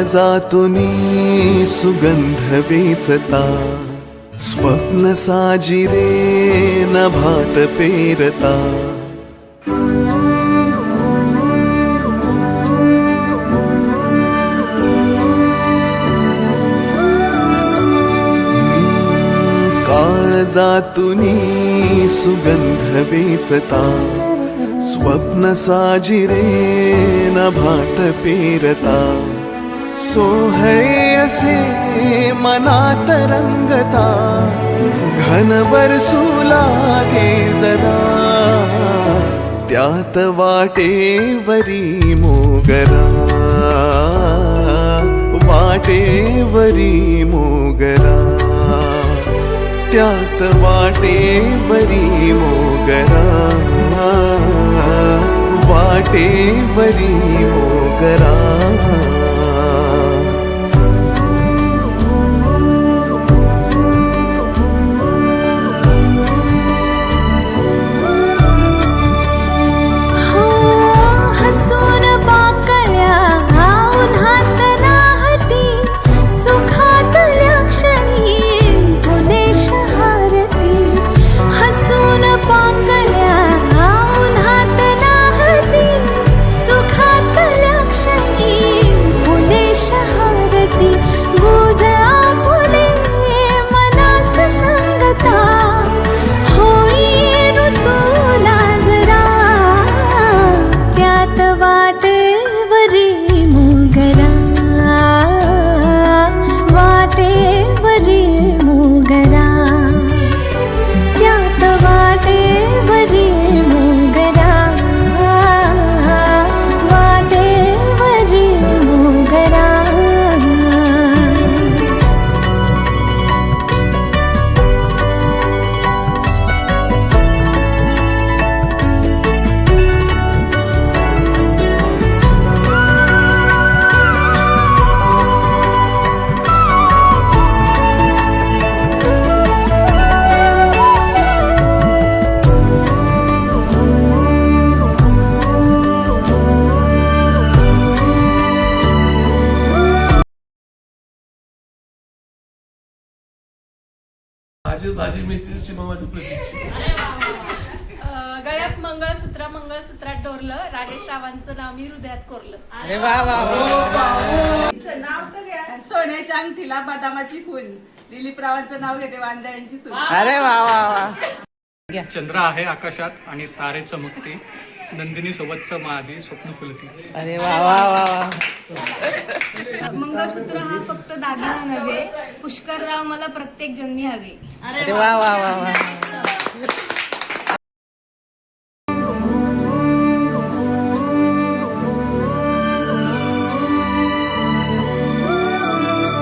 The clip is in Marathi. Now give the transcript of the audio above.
काळजातुनी सुगंध वेचता, स्वप्न साजिरे नभात पेरता. काळजातुनी सुगंध वेचता, स्वप्न साजिरे नभात पेरता. सोहळे असे मनात रंगता, घन बरसू लागे जरा, त्यात वाटेवरी मोगरा, वाटेवरी मोगरा, त्यात वाटेवरी मोगरा, वाटेवरी मोगरा. भाजी मेथीची सीमा माझी प्रतीक्षा. गळ्यात मंगळसूत्रात डोरलं, राजेश रावांचं नाव मी हृदयात कोरलं. अरे वा वा वा. नाव तर घ्या. सोन्याच्या अंगठीला बदामाची फुल, दिलीप रावांचं नाव घेते वांदळ्यांची सून. अरे वा वा वा. चंद्र आहे आकाशात आणि तारे चमकते, नंदिनी सोबतचं माझी स्वप्न फुलती. अरे वा वा वा वा. मंगळसूत्र हा फक्त दागिना नव्हे, पुष्करराव मला प्रत्येक जन्मी हवे. अरे वा वा वा वा.